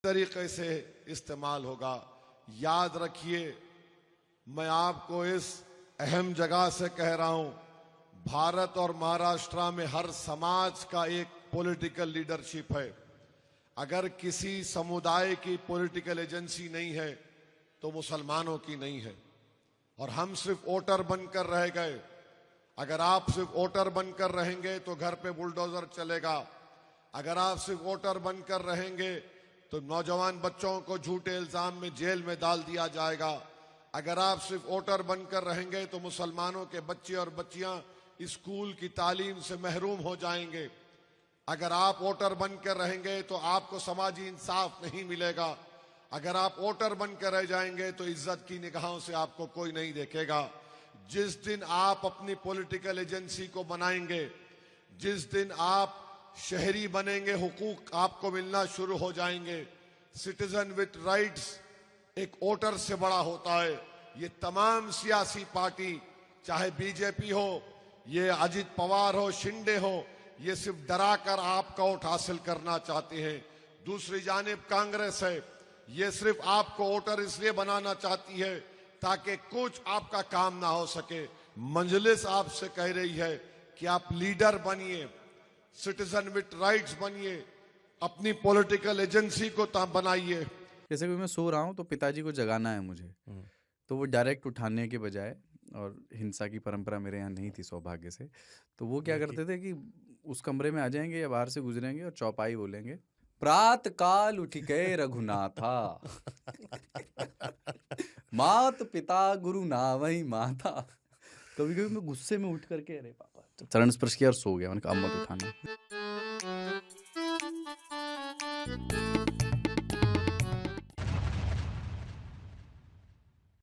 तरीके से इस्तेमाल होगा। याद रखिए, मैं आपको इस अहम जगह से कह रहा हूं, भारत और महाराष्ट्र में हर समाज का एक पॉलिटिकल लीडरशिप है। अगर किसी समुदाय की पॉलिटिकल एजेंसी नहीं है तो मुसलमानों की नहीं है। और हम सिर्फ वोटर बनकर रह गए। अगर आप सिर्फ वोटर बनकर रहेंगे तो घर पे बुलडोजर चलेगा। अगर आप सिर्फ वोटर बनकर रहेंगे तो नौजवान बच्चों को झूठे इल्जाम में जेल में डाल दिया जाएगा। अगर आप सिर्फ वोटर बनकर रहेंगे तो मुसलमानों के बच्चे और बच्चियां स्कूल की तालीम से महरूम हो जाएंगे। अगर आप वोटर बनकर रहेंगे तो आपको समाजी इंसाफ नहीं मिलेगा। अगर आप वोटर बनकर रह जाएंगे तो इज्जत की निगाहों से आपको कोई नहीं देखेगा। जिस दिन आप अपनी पॉलिटिकल एजेंसी को बनाएंगे, जिस दिन आप शहरी बनेंगे, हुकूक आपको मिलना शुरू हो जाएंगे। सिटीजन विद राइट्स एक वोटर से बड़ा होता है। ये तमाम सियासी पार्टी, चाहे बीजेपी हो, ये अजित पवार हो, शिंदे हो, ये सिर्फ डरा कर आपका वोट हासिल करना चाहते हैं। दूसरी जानिब कांग्रेस है, ये सिर्फ आपको वोटर इसलिए बनाना चाहती है ताकि कुछ आपका काम ना हो सके। मजलिस आपसे कह रही है कि आप लीडर बनिए, सिटीजन विद राइट्स बनिए, अपनी पॉलिटिकल एजेंसी को बनाइए। जैसे कि मैं सो रहा हूँ तो पिताजी को जगाना है मुझे, तो वो डायरेक्ट उठाने के बजाय, और हिंसा की परंपरा मेरे यहाँ नहीं थी सौभाग्य से, तो वो क्या करते थे कि उस कमरे में आ जाएंगे या बाहर से गुजरेंगे और चौपाई बोलेंगे, प्रात काल उठ गए रघुनाथा मात पिता गुरु नावही माता। कभी कभी मैं गुस्से में उठ करके अरे पापा चरण स्पर्श किया और सो गया। मैंने कहा अब मत उठाना।